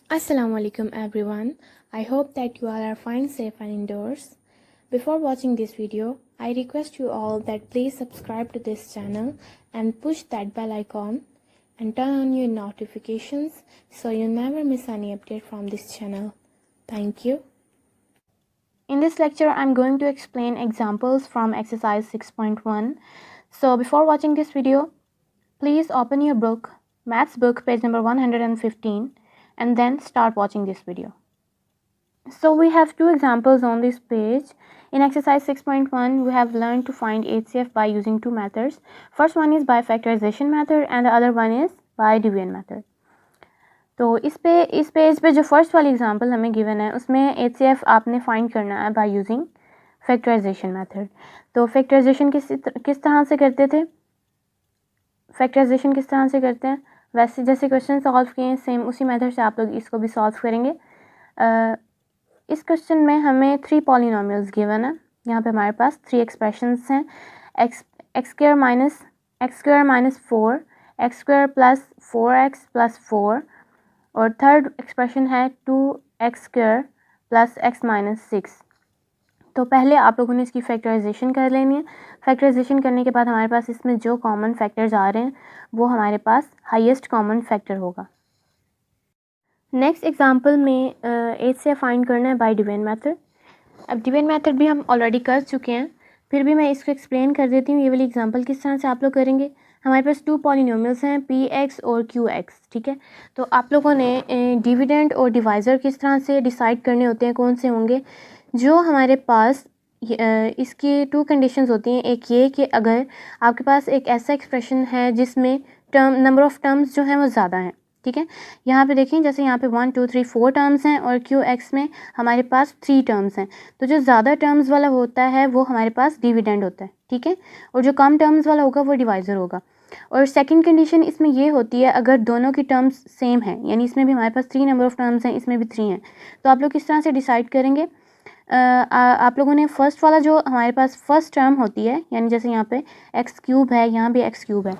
Assalamualaikum everyone. I hope that you all are fine, safe and indoors. Before watching this video, I request you all that please subscribe to this channel and push that bell icon and turn on your notifications so you never miss any update from this channel. Thank you. In this lecture, I'm going to explain examples from exercise 6.1. So before watching this video, please open your book, Maths book, page number 115, and then start watching this video. So we have two examples on this page. In exercise 6.1, we have learned to find HCF by using two methods. First one is by factorization method and the other one is by division method. तो इस page पे जो first वाली example हमें given है उसमें HCF आपने find करना है बाय यूजिंग फैक्टराइजेशन मेथड। तो फैक्टराइजेशन किस तरह से करते थे, फैक्टराइजेशन किस तरह से करते हैं, वैसे जैसे क्वेश्चन सॉल्व किए हैं सेम उसी मेथड से आप लोग इसको भी सॉल्व करेंगे। इस क्वेश्चन में हमें 3 पॉलिनोमियल्स गिवन है। यहाँ पे हमारे पास 3 एक्सप्रेशंस हैं, x square minus 4, x square plus 4x plus 4 और थर्ड एक्सप्रेशन है 2x square plus x minus 6। तो पहले आप लोगों ने इसकी फैक्टराइजेशन कर लेनी है। फैक्टराइजेशन करने के बाद हमारे पास इसमें जो कॉमन फैक्टर्स आ रहे हैं वो हमारे पास हाईएस्ट कॉमन फैक्टर होगा। नेक्स्ट एग्जांपल में HCF फाइंड करना है बाय डिवीजन मेथड। अब डिवीजन मेथड भी हम ऑलरेडी कर चुके हैं, फिर भी मैं इसको एक्सप्लेन कर देती हूँ। ये वाली एग्जांपल किस तरह से आप लोग करेंगे। हमारे पास 2 पॉलिनोमियल्स हैं Px और Qx, ठीक है। तो आप लोगों ने डिविडेंड और डिवाइज़र किस तरह से डिसाइड करने होते हैं, कौन से होंगे। जो हमारे पास इसकी 2 कंडीशंस होती हैं। एक ये कि अगर आपके पास एक ऐसा एक्सप्रेशन है जिसमें नंबर ऑफ़ टर्म्स जो हैं वो ज़्यादा हैं, ठीक है। यहाँ पे देखें, जैसे यहाँ पे 1 2 3 4 टर्म्स हैं और Qx में हमारे पास 3 टर्म्स हैं। तो जो ज़्यादा टर्म्स वाला होता है वो हमारे पास डिविडेंड होता है, ठीक है, और जो कम टर्म्स वाला होगा वो डिवाइज़र होगा। और सेकंड कंडीशन इसमें ये होती है अगर दोनों की टर्म्स सेम है, यानी इसमें भी हमारे पास 3 नंबर ऑफ़ टर्म्स हैं, इसमें भी 3 हैं। तो आप लोग किस तरह से डिसाइड करेंगे। आप लोगों ने फर्स्ट वाला जो हमारे पास फर्स्ट टर्म होती है, यानी जैसे यहाँ पे एक्स क्यूब है, यहाँ भी एक्स क्यूब है,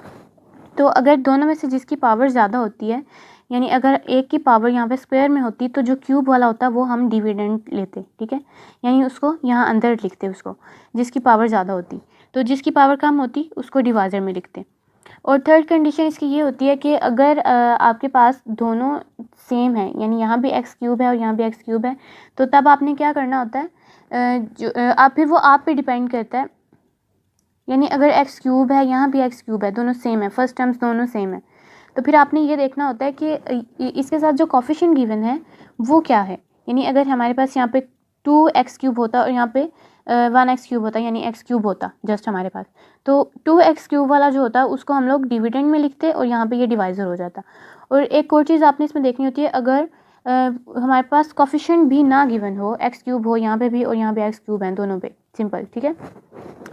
तो अगर दोनों में से जिसकी पावर ज़्यादा होती है, यानी अगर एक की पावर यहाँ पे स्क्वायर में होती तो जो क्यूब वाला होता वो हम डिविडेंड लेते, ठीक है, यानी उसको यहाँ अंदर लिखते उसको जिसकी पावर ज़्यादा होती। तो जिसकी पावर कम होती उसको डिवाइज़र में लिखते। और थर्ड कंडीशन इसकी ये होती है कि अगर आपके पास दोनों सेम है, यानी यहाँ भी एक्स क्यूब है और यहाँ भी एक्स क्यूब है, तो तब आपने क्या करना होता है, आप फिर वो आप पे डिपेंड करता है। यानी अगर एक्स क्यूब है, यहाँ भी एक्स क्यूब है, दोनों सेम है, फर्स्ट टर्म्स दोनों सेम है, तो फिर आपने ये देखना होता है कि इसके साथ जो कोफिशिएंट गिवन है वो क्या है। यानी अगर हमारे पास यहाँ पे 2x क्यूब होता और यहाँ पे 1x क्यूब होता, यानी x क्यूब होता जस्ट हमारे पास, तो 2x क्यूब वाला जो होता उसको हम लोग डिविडेंड में लिखते और यहाँ पे ये डिवाइज़र हो जाता। और एक और चीज़ आपने इसमें देखनी होती है, अगर हमारे पास कोफिशिएंट भी ना गिवन हो, एक्स क्यूब हो यहाँ पे भी और यहाँ पे एक्स क्यूब है दोनों पे, सिंपल, ठीक है,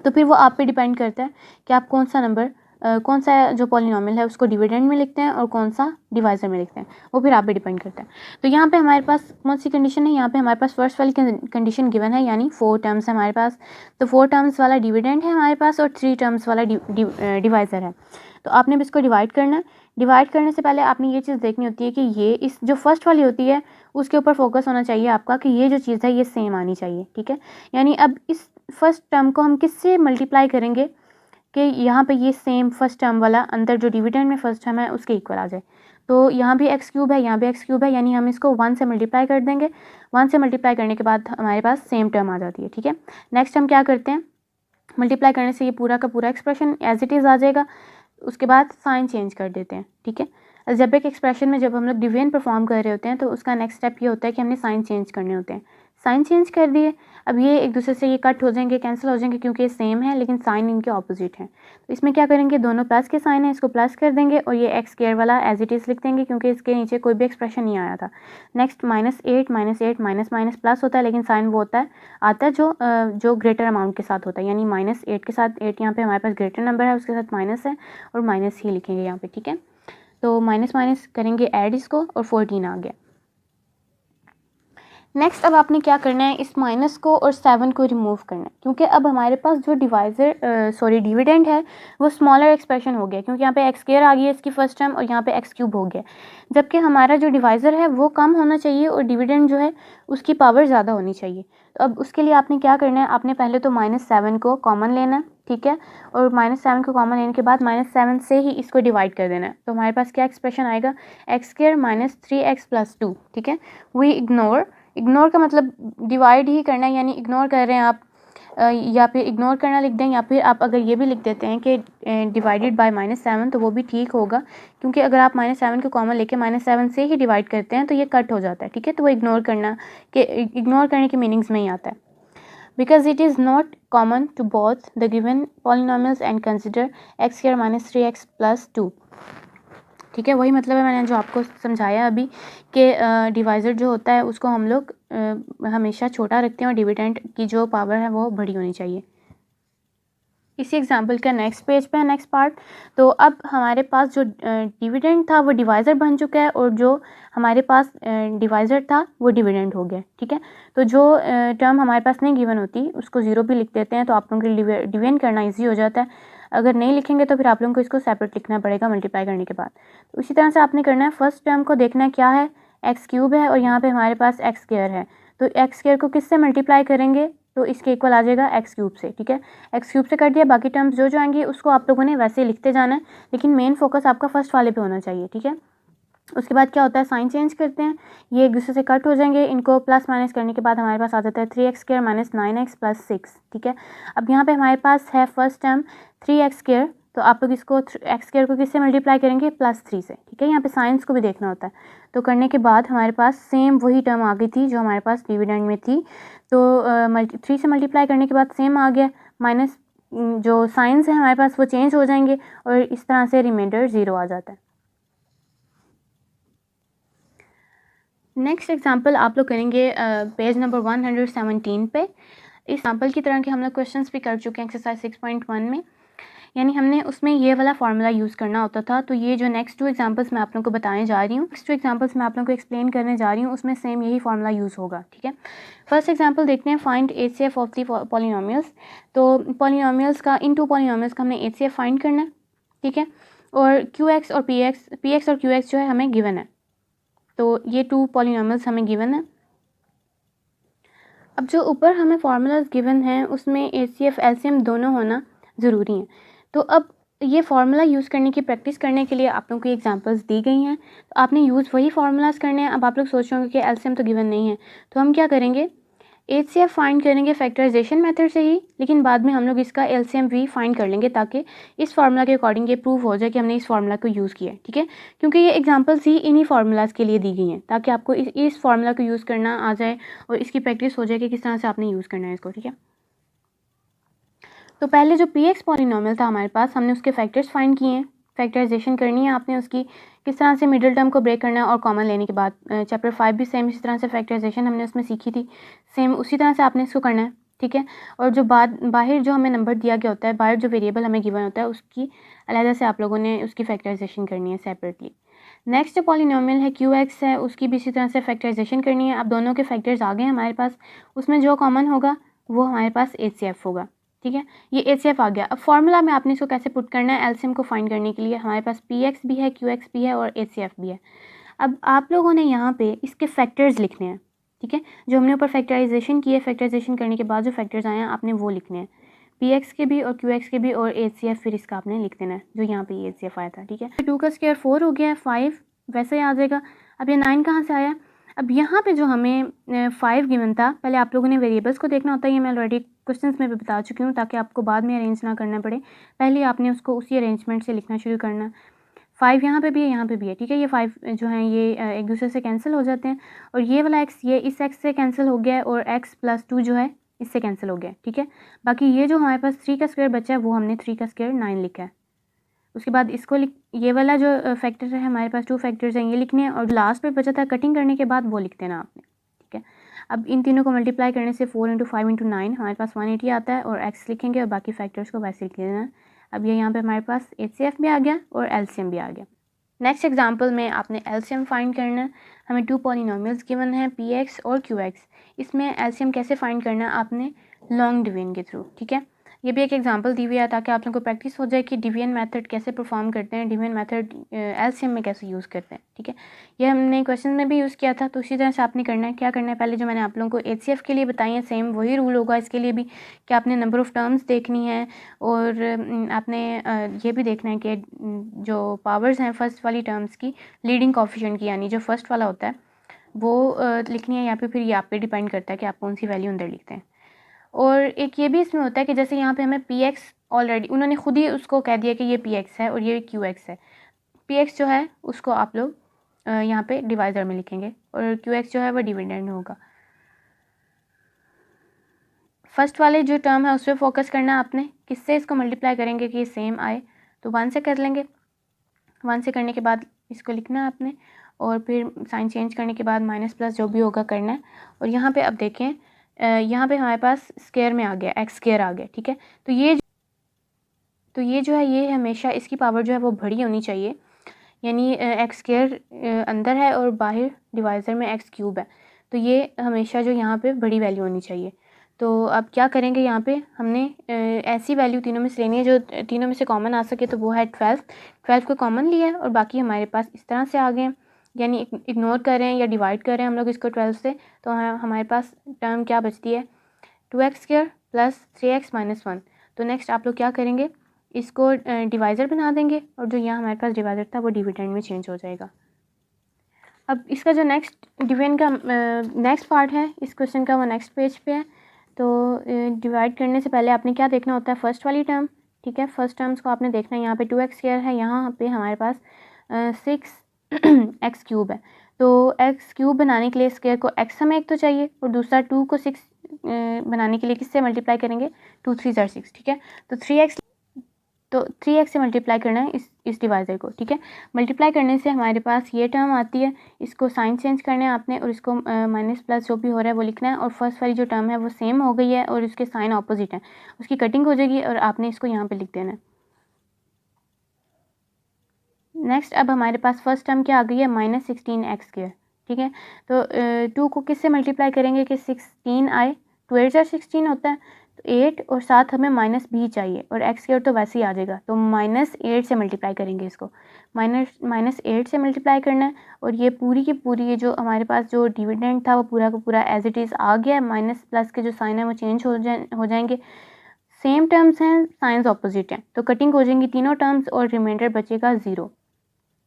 तो फिर वो आप पे डिपेंड करता है कि आप कौन सा नंबर कौन सा जो पॉलिनोमियल है उसको डिविडेंड में लिखते हैं और कौन सा डिवाइज़र में लिखते हैं, वो फिर आप पे डिपेंड करता है। तो यहाँ पे हमारे पास कौन सी कंडीशन है, यहाँ पे हमारे पास फर्स्ट वाली कंडीशन गिवन है, यानी 4 टर्म्स है हमारे पास। तो 4 टर्म्स वाला डिविडेंड है हमारे पास और 3 टर्म्स वाला डिवाइज़र है। तो आपने भी इसको डिवाइड करना है। डिवाइड करने से पहले आपने ये चीज़ देखनी होती है कि ये इस जो फर्स्ट वाली होती है उसके ऊपर फोकस होना चाहिए आपका कि ये जो चीज़ है ये सेम आनी चाहिए, ठीक है। यानी अब इस फर्स्ट टर्म को हम किससे मल्टीप्लाई करेंगे कि यहाँ पे ये सेम फर्स्ट टर्म वाला अंदर जो डिविडेंड में फर्स्ट टर्म है उसके इक्वल आ जाए। तो यहाँ भी एक्स क्यूब है, यहाँ भी एक्स क्यूब है, यानी हम इसको 1 से मल्टीप्लाई कर देंगे। 1 से मल्टीप्लाई करने के बाद हमारे पास सेम टर्म आ जाती है, ठीक है। नेक्स्ट हम क्या करते हैं, मल्टीप्लाई करने से ये पूरा का पूरा एक्सप्रेशन एज इट इज़ आ जाएगा। उसके बाद साइन चेंज कर देते हैं, ठीक है। अलजेब्रिक एक्सप्रेशन में जब हम लोग डिवीजन परफॉर्म कर रहे होते हैं तो उसका नेक्स्ट स्टेप ये होता है कि हमने साइन चेंज करने होते हैं। साइन चेंज कर दिए, अब ये एक दूसरे से ये कट हो जाएंगे, कैंसिल हो जाएंगे, क्योंकि ये सेम है लेकिन साइन इनके ऑपोजिट हैं। तो इसमें क्या करेंगे, दोनों प्लस के साइन है, इसको प्लस कर देंगे और ये एक्स स्क्वायर वाला एज इट इज़ लिख देंगे क्योंकि इसके नीचे कोई भी एक्सप्रेशन नहीं आया था। नेक्स्ट -8 माइनस माइनस प्लस होता है, लेकिन साइन वो होता है आता है जो ग्रेटर अमाउंट के साथ होता है, यानी -8 के साथ 8 यहाँ पे हमारे पास ग्रेटर नंबर है उसके साथ माइनस है और माइनस ही लिखेंगे यहाँ पे, ठीक है। तो माइनस माइनस करेंगे ऐड इसको और 14 आ गया। नेक्स्ट अब आपने क्या करना है, इस माइनस को और 7 को रिमूव करना है, क्योंकि अब हमारे पास जो डिविडेंड है वो स्मॉलर एक्सप्रेशन हो गया, क्योंकि यहाँ पे एक्स स्क्वायर आ गई है इसकी फर्स्ट टर्म और यहाँ पे एक्स क्यूब हो गया, जबकि हमारा जो डिवाइज़र है वो कम होना चाहिए और डिविडेंड जो है उसकी पावर ज़्यादा होनी चाहिए। तो अब उसके लिए आपने क्या करना है, आपने पहले तो -7 को कॉमन लेना है, ठीक है, और -7 को कॉमन लेने के बाद -7 से ही इसको डिवाइड कर देना है। तो हमारे पास क्या एक्सप्रेशन आएगा, एक्स स्क्वायर माइनस 3x + 2, ठीक है। वी इग्नोर का मतलब डिवाइड ही करना है, यानी इग्नोर कर रहे हैं आप, या फिर इग्नोर करना लिख दें, या फिर आप अगर ये भी लिख देते हैं कि डिवाइडेड बाय -7 तो वो भी ठीक होगा, क्योंकि अगर आप -7 को कॉमन लेके -7 से ही डिवाइड करते हैं तो ये कट हो जाता है, ठीक है। तो वो इग्नोर करने के मीनिंग्स में ही आता है। Because it is not common to both the given polynomials and consider x square minus 3x + 2, ठीक है। वही मतलब है मैंने जो आपको समझाया अभी कि डिवाइज़र जो होता है उसको हम लोग हमेशा छोटा रखते हैं और डिविडेंड की जो पावर है वो बड़ी होनी चाहिए। इसी एग्जाम्पल का नेक्स्ट पेज पे है नेक्स्ट पार्ट। तो अब हमारे पास जो डिविडेंड था वो डिवाइज़र बन चुका है और जो हमारे पास डिवाइज़र था वो डिविडेंड हो गया, ठीक है। तो जो टर्म हमारे पास नहीं गिवन होती उसको ज़ीरो भी लिख देते हैं, तो आप लोगों के लिए डिविडेंड करना ईजी हो जाता है। अगर नहीं लिखेंगे तो फिर आप लोगों को इसको सेपरेट लिखना पड़ेगा मल्टीप्लाई करने के बाद। तो इसी तरह से आपने करना है, फर्स्ट टर्म को देखना है क्या है, एक्स क्यूब है और यहाँ पे हमारे पास एक्स स्क्वायर है, तो एक्स स्क्वायर को किससे मल्टीप्लाई करेंगे, तो इसके इक्वल आ जाएगा एक्स क्यूब से, ठीक है। एक्स क्यूब से कर दिया, बाकी टर्म्स जो आएंगी उसको आप लोगों ने वैसे ही लिखते जाना है, लेकिन मेन फोकस आपका फर्स्ट वाले पे होना चाहिए, ठीक है। उसके बाद क्या होता है, साइन चेंज करते हैं, ये एक दूसरे से कट हो जाएंगे, इनको प्लस माइनस करने के बाद हमारे पास आ जाता है 3x स्क्वायर माइनस 9x + 6, ठीक है। अब यहाँ पे हमारे पास है फर्स्ट टर्म 3x स्क्वायर, तो आप लोग इसको एक्स स्क्वायर को किससे मल्टीप्लाई करेंगे, +3 से, ठीक है। यहाँ पे साइंस को भी देखना होता है। तो करने के बाद हमारे पास सेम वही टर्म आ गई थी जो हमारे पास डिविडेंड में थी, तो 3 से मल्टीप्लाई करने के बाद सेम आ गया, माइनस जो साइंस है हमारे पास वो चेंज हो जाएंगे और इस तरह से रिमाइंडर 0 आ जाता है। नेक्स्ट एग्जाम्पल आप लोग करेंगे पेज नंबर 117 पे। इस एग्जाम्पल की तरह के हम लोग क्वेश्चंस भी कर चुके हैं एक्सरसाइज 6.1 में, यानी हमने उसमें ये वाला फार्मूला यूज़ करना होता था। तो ये जो नेक्स्ट 2 एग्जाम्पल्स मैं आप लोगों को बताने जा रही हूँ, नेक्स्ट 2 एग्जाम्पल्स मैं आप लोगों को एक्सप्लेन करने जा रही हूँ, उसमें सेम यही फार्मूला यूज़ होगा, ठीक है। फर्स्ट एग्जाम्पल देखते हैं, find HCF of the polynomials. तो पॉलिनोमियल्स का, इन 2 पॉलिनोमियल्स का हमने HCF फाइंड करना है, ठीक है। और QX और PX और QX जो है हमें गिवन है, तो ये 2 पॉलिनोमियल्स हमें गिवन है। अब जो ऊपर हमें फार्मूलाज गिवन हैं उसमें HCF LCM दोनों होना ज़रूरी हैं। तो अब ये फार्मूला यूज़ करने की प्रैक्टिस करने के लिए आप लोगों को एग्जांपल्स दी गई हैं, तो आपने यूज़ वही फार्मूलाज करने हैं। अब आप लोग सोच रहे होंगे कि LCM तो गिवन नहीं है, तो हम क्या करेंगे, HCF फाइंड करेंगे फैक्टराइजेशन मेथड से ही, लेकिन बाद में हम लोग इसका LCM भी फाइंड कर लेंगे ताकि इस फार्मूला के अकॉर्डिंग ये प्रूव हो जाए कि हमने इस फार्मूला को यूज़ किया है, ठीक है। क्योंकि ये एग्जांपल्स ही इन्हीं फार्मूलाज के लिए दी गई हैं ताकि आपको इस फार्मूला को यूज़ करना आ जाए और इसकी प्रैक्टिस हो जाए कि किस तरह से आपने यूज़ करना है इसको, ठीक है। तो पहले जो PX पॉलिनोमियल था हमारे पास, हमने उसके फैक्टर्स फाइंड किए हैं, फैक्टराइजेशन करनी है आपने उसकी, किस तरह से मिडिल टर्म को ब्रेक करना है और कॉमन लेने के बाद। चैप्टर 5 भी सेम इसी तरह से फैक्टराइजेशन हमने उसमें सीखी थी, सेम उसी तरह से आपने इसको करना है, ठीक है। और जो बाहर जो हमें नंबर दिया गया होता है, बाहर जो वेरिएबल हमें गिवन होता है उसकी अलग से आप लोगों ने उसकी फैक्टराइजेशन करनी है सेपरेटली। नेक्स्ट जो पॉलिनोमियल है QX है, उसकी भी इसी तरह से फैक्टराइजेशन करनी है। अब दोनों के फैक्टर्स आ गए हमारे पास, उसमें जो कॉमन होगा वो हमारे पास HCF होगा, ठीक है। ये HCF आ गया। अब फार्मूला में आपने इसको कैसे पुट करना है, LCM को फाइंड करने के लिए हमारे पास PX भी है, QX भी है और HCF भी है। अब आप लोगों ने यहाँ पे इसके फैक्टर्स लिखने हैं, ठीक है। जो हमने ऊपर फैक्टराइजेशन की है, फैक्टराइजेशन करने के बाद जो फैक्टर्स आए हैं आपने वो लिखने हैं, PX के भी और QX के भी और HCF फिर इसका आपने लिख देना है जो यहाँ पे ये HCF आया था, ठीक है। 2 का स्क्वायर 4 हो गया, 5 वैसे ही आ जाएगा। अब ये 9 कहाँ से आया, अब यहाँ पे जो हमें 5 गिवन था, पहले आप लोगों ने वेरिएबल्स को देखना होता है, ये मैं ऑलरेडी क्वेश्चंस में भी बता चुकी हूँ ताकि आपको बाद में अरेंज ना करना पड़े, पहले आपने उसको उसी अरेंजमेंट से लिखना शुरू करना। 5 यहाँ पे भी है, यहाँ पे भी है, ठीक है। ये 5 जो हैं ये एक दूसरे से कैंसिल हो जाते हैं और ये वाला x ये इस x से कैंसिल हो गया है और x + 2 जो है इससे कैंसिल हो गया है, ठीक है। बाकी ये जो हमारे पास 3 का स्क्वायर बचा है वो हमने 3 का स्क्वायर 9 लिखा है। उसके बाद इसको ये वाला जो फैक्टर है हमारे पास 2 फैक्टर्स हैं ये लिखने हैं और लास्ट पे बचा था कटिंग करने के बाद वो लिख देना आपने, ठीक है। अब इन तीनों को मल्टीप्लाई करने से 4 × 5 × 9 हमारे पास 180 आता है और x लिखेंगे और बाकी फैक्टर्स को वैसे लिख देना। अब ये यहाँ पे हमारे पास HCF भी आ गया और LCM भी आ गया। नेक्स्ट एग्जाम्पल में आपने LCM फाइंड करना है। हमें 2 पॉलिनोमियल्स गिवन हैं px और qx। इसमें एलसीएम कैसे फाइंड करना है आपने लॉन्ग डिवीजन के थ्रू, ठीक है। ये भी एक एग्जांपल दी हुई है ताकि आप लोगों को प्रैक्टिस हो जाए कि डिवीजन मेथड कैसे परफॉर्म करते हैं, डिवीजन मेथड एलसीएम में कैसे यूज़ करते हैं, ठीक है। ये हमने क्वेश्चन में भी यूज़ किया था, तो उसी तरह से आपने करना है। क्या करना है, पहले जो मैंने आप लोगों को एचसीएफ के लिए बताई है सेम वही रूल होगा इसके लिए भी, कि आपने नंबर ऑफ़ टर्म्स देखनी है और आपने ये भी देखना है कि जो पावर्स हैं फर्स्ट वाली टर्म्स की लीडिंग कोफिशिएंट की, यानी जो फर्स्ट वाला होता है वो लिखनी है यहाँ पे। फिर ये आप पे डिपेंड करता है कि आप कौन सी वैल्यू अंदर लिखते हैं। और एक ये भी इसमें होता है कि जैसे यहाँ पे हमें पी एक्स ऑलरेडी उन्होंने खुद ही उसको कह दिया कि ये पी एक्स है और ये क्यू एक्स है। पी एक्स जो है उसको आप लोग यहाँ पे डिवाइज़र में लिखेंगे और क्यू एक्स जो है वो डिविडेंड होगा। फर्स्ट वाले जो टर्म है उस पर फोकस करना है आपने, किससे इसको मल्टीप्लाई करेंगे कि ये सेम आए, तो 1 से कर लेंगे। 1 से करने के बाद इसको लिखना है आपने और फिर साइन चेंज करने के बाद माइनस प्लस जो भी होगा करना है। और यहाँ पे अब देखें यहाँ पे हमारे पास स्क्वायर में आ गया, एक्स स्क्वायर आ गया, ठीक है। तो ये जो है ये हमेशा इसकी पावर जो है वो बड़ी होनी चाहिए, यानी एक्स स्क्वायर अंदर है और बाहर डिवाइज़र में एक्स क्यूब है, तो ये हमेशा जो यहाँ पे बड़ी वैल्यू होनी चाहिए। तो अब क्या करेंगे, यहाँ पे हमने ऐसी वैल्यू तीनों में से लेनी है जो तीनों में से कॉमन आ सके, तो वो है 12 को कॉमन लिया है और बाकी हमारे पास इस तरह से आ गए हैं, यानी इग्नोर कर रहे हैं या डिवाइड कर रहे हैं हम लोग इसको 12 से, तो हमारे पास टर्म क्या बचती है 2x² प्लस 3x माइनस 1। तो नेक्स्ट आप लोग क्या करेंगे, इसको डिवाइज़र बना देंगे और जो यहाँ हमारे पास डिवाइज़र था वो डिविडेंड में चेंज हो जाएगा। अब इसका जो नेक्स्ट डिवीजन का नेक्स्ट पार्ट है इस क्वेश्चन का, वो नेक्स्ट पेज पे है। तो डिवाइड करने से पहले आपने क्या देखना होता है, फर्स्ट वाली टर्म, ठीक है। फर्स्ट टर्म्स को आपने देखना है, यहाँ पे 2x² है, यहाँ पे हमारे पास 6x क्यूब है। तो x क्यूब बनाने के लिए स्क्वायर को x हमें एक तो चाहिए और दूसरा 2 को 6 बनाने के लिए किससे मल्टीप्लाई करेंगे, 2 3 ज़ार 6, ठीक है। तो 3x से मल्टीप्लाई करना है इस डिवाइज़र को, ठीक है। मल्टीप्लाई करने से हमारे पास ये टर्म आती है, इसको साइन चेंज करना है आपने और इसको माइनस प्लस जो भी हो रहा है वो लिखना है। और फर्स्ट वाली जो टर्म है वो सेम हो गई है और उसके साइन ऑपोजिट है, उसकी कटिंग हो जाएगी और आपने इसको यहाँ पे लिख देना है। नेक्स्ट अब हमारे पास फर्स्ट टर्म क्या आ गई है, -16x², ठीक है। तो 2 को किससे मल्टीप्लाई करेंगे कि 16 आए, 2 8 ज़ार 16 होता है, तो 8 और साथ हमें माइनस भी चाहिए और x² तो वैसे ही आ जाएगा, तो -8 से मल्टीप्लाई करेंगे इसको, -8 से मल्टीप्लाई करना है। और ये पूरी की पूरी ये जो हमारे पास जो डिविडेंड था वो पूरा का पूरा एज इट इज़ आ गया है, माइनस प्लस के जो साइन है वो चेंज हो जाएंगे। सेम टर्म्स हैं, साइंस ऑपोजिट हैं, तो कटिंग हो जाएंगी तीनों टर्म्स और रिमाइंडर बचेगा 0।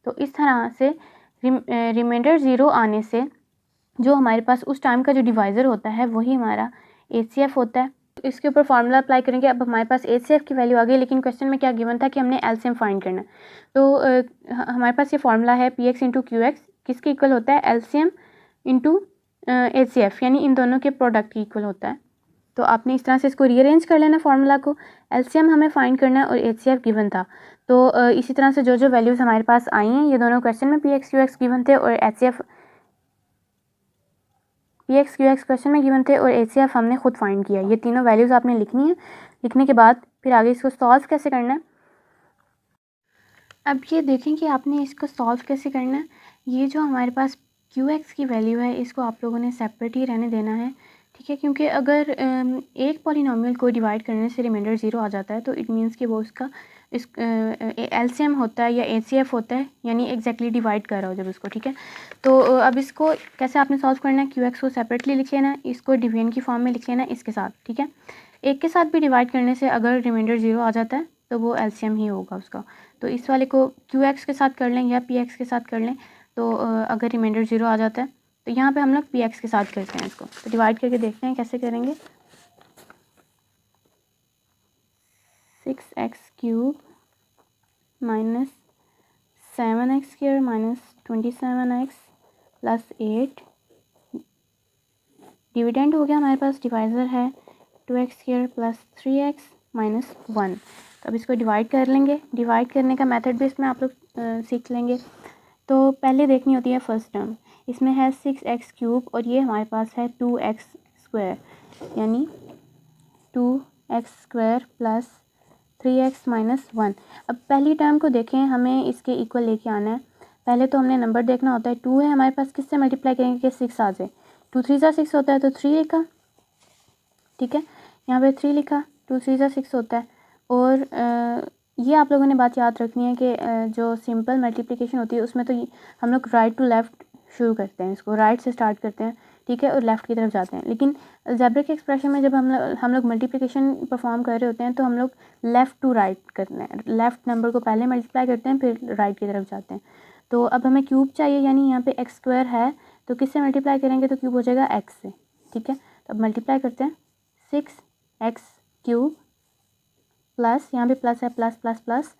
तो इस तरह से रिमाइंडर 0 आने से जो हमारे पास उस टाइम का जो डिवाइज़र होता है वही हमारा एचसीएफ होता है। इसके ऊपर फार्मूला अप्लाई करेंगे। अब हमारे पास एचसीएफ की वैल्यू आ गई, लेकिन क्वेश्चन में क्या गिवन था कि हमने एलसीएम फाइंड करना है। तो हमारे पास ये फार्मूला है P x into Q x, किसके इक्वल होता है, एलसीएम इंटू एचसीएफ, यानी इन दोनों के प्रोडक्ट की इक्वल होता है। तो आपने इस तरह से इसको रीअरेंज कर लेना फार्मूला को, एलसीएम हमें फाइंड करना है और एचसीएफ गिवन था। तो इसी तरह से जो जो वैल्यूज़ हमारे पास आई हैं, ये दोनों क्वेश्चन में P x Q x given थे और HCF P x Q x question में गिवन थे और एचसीएफ हमने खुद फाइंड किया। ये तीनों वैल्यूज़ आपने लिखनी है। लिखने के बाद फिर आगे इसको सॉल्व कैसे करना है, अब ये देखें कि आपने इसको सॉल्व कैसे करना है। ये जो हमारे पास क्यू एक्स की वैल्यू है इसको आप लोगों ने सेपरेट ही रहने देना है, ठीक है। क्योंकि अगर एक पॉलिनोमियल को डिवाइड करने से रिमाइंडर 0 आ जाता है तो इट मीन्स कि वो उसका इस एलसीएम होता है या एचसीएफ होता है, यानी एग्जैक्टली डिवाइड कर रहा हो जब उसको, ठीक है। तो अब इसको कैसे आपने सॉल्व करना है, क्यू एक्स को सेपरेटली लिख लेना है, इसको डिवीजन की फॉर्म में लिख लेना है इसके साथ, ठीक है। एक के साथ भी डिवाइड करने से अगर रिमाइंडर 0 आ जाता है तो वो एलसीएम ही होगा उसका। तो इस वाले को क्यू एक्स के साथ कर लें या पी एक्स के साथ कर लें, तो अगर रिमाइंडर 0 आ जाता है तो यहाँ पे हम लोग पी एक्स के साथ करते हैं इसको। तो डिवाइड करके देखते हैं कैसे करेंगे। 6x³ minus 7x² minus 27x plus 8, dividend हो गया हमारे पास, डिवाइज़र है 2x² प्लस 3x माइनस 1। तो अब इसको डिवाइड कर लेंगे। डिवाइड करने का मेथड भी इसमें आप लोग सीख लेंगे। तो पहले देखनी होती है फर्स्ट टर्म, इसमें है 6x³ और ये हमारे पास है 2x², यानी 2x² प्लस 3x माइनस 1। अब पहली टर्म को देखें, हमें इसके इक्वल लेके आना है। पहले तो हमने नंबर देखना होता है, 2 है हमारे पास, किससे मल्टीप्लाई करेंगे कि 6 आ जाए, 2 3 ज़ा 6 होता है तो 3 लिखा, ठीक है, यहाँ पे 3 लिखा, 2 3 ज़ा 6 होता है। और ये आप लोगों ने बात याद रखनी है कि जो सिंपल मल्टीप्लिकेशन होती है उसमें तो हम लोग राइट टू लेफ़्ट शुरू करते हैं, इसको राइट से स्टार्ट करते हैं, ठीक है, और लेफ़्ट की तरफ जाते हैं। लेकिन अलजेब्रिक एक्सप्रेशन में जब हम लोग मल्टीप्लिकेशन परफॉर्म कर रहे होते हैं तो हम लोग लेफ़्ट टू राइट करते हैं, लेफ़्ट नंबर को पहले मल्टीप्लाई करते हैं फिर राइट की तरफ जाते हैं। तो अब हमें क्यूब चाहिए, यानी यहाँ पे एक्स स्क्वायर है तो किससे मल्टीप्लाई करेंगे तो क्यूब हो जाएगा एक्स से, ठीक है। तो अब मल्टीप्लाई करते हैं, 6x क्यूब प्लस, यहाँ पे प्लस है, प्लस प्लस प्लस,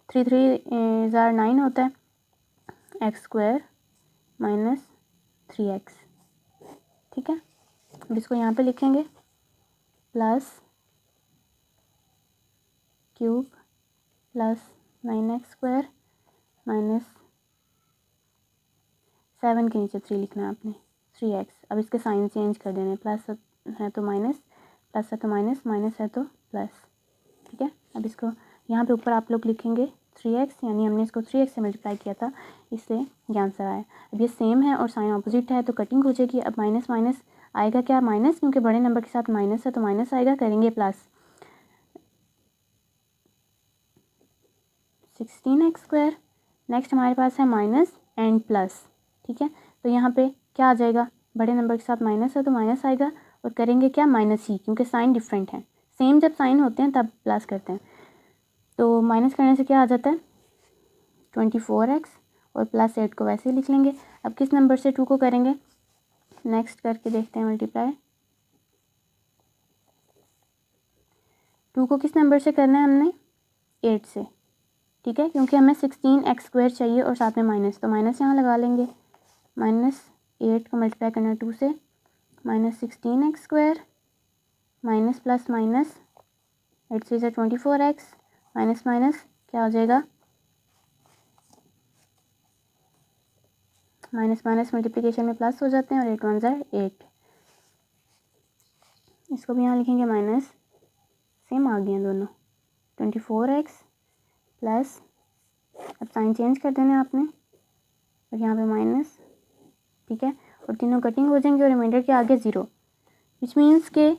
3 3 ज़ार 9 होता है, एक्स स्क्वायर माइनस 3x, ठीक है। अब इसको यहाँ पे लिखेंगे, plus cube plus 9x square minus 7 के नीचे 3 लिखना है आपने, 3x। अब इसके साइन चेंज कर देने, प्लस है तो माइनस, प्लस है तो माइनस, माइनस है तो प्लस, ठीक है। अब इसको यहाँ पे ऊपर आप लोग लिखेंगे 3x, यानी हमने इसको 3x से मल्टीप्लाई किया था, इसलिए ये आंसर आया। अब ये सेम है और साइन ऑपोजिट है तो कटिंग हो जाएगी। अब माइनस माइनस आएगा क्या, माइनस, क्योंकि बड़े नंबर के साथ माइनस है तो माइनस आएगा, करेंगे प्लस, 16x स्क्वायर। नेक्स्ट हमारे पास है माइनस एंड प्लस, ठीक है। तो यहाँ पे क्या आ जाएगा, बड़े नंबर के साथ माइनस है तो माइनस आएगा, और करेंगे क्या, माइनस ही, क्योंकि साइन डिफरेंट है, सेम जब साइन होते हैं तब प्लस करते हैं। तो माइनस करने से क्या आ जाता है, 24x, और प्लस 8 को वैसे ही लिख लेंगे। अब किस नंबर से 2 को करेंगे, नेक्स्ट करके देखते हैं मल्टीप्लाई, 2 को किस नंबर से करना है हमने, 8 से, ठीक है, क्योंकि हमें 16x स्क्वायर चाहिए और साथ में माइनस, तो माइनस यहाँ लगा लेंगे, माइनस 8 को मल्टीप्लाई करना है 2 से, minus 16x square minus plus minus, 8 से 24x, माइनस माइनस क्या हो जाएगा, माइनस माइनस मल्टीप्लिकेशन में प्लस हो जाते हैं, और 8 1 ज़ार 8, इसको भी यहाँ लिखेंगे माइनस, सेम आ गए हैं दोनों, 24x प्लस, अब साइन चेंज कर देना है आपने, और यहाँ पे माइनस, ठीक है, और तीनों कटिंग हो जाएंगे और रिमाइंडर के आगे 0, विच मीन्स के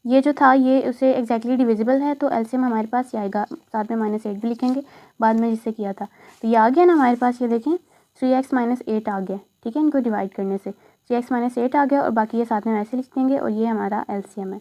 ये जो था ये उसे एग्जैक्टली डिविजिबल है, तो एलसीएम हमारे पास ये आएगा, साथ में माइनस 8 भी लिखेंगे बाद में जिससे किया था। तो ये आ गया ना हमारे पास, ये देखें 3x माइनस 8 आ गया, ठीक है, इनको डिवाइड करने से 3x माइनस 8 आ गया, और बाकी ये साथ में वैसे लिख देंगे, और ये हमारा एलसीएम है।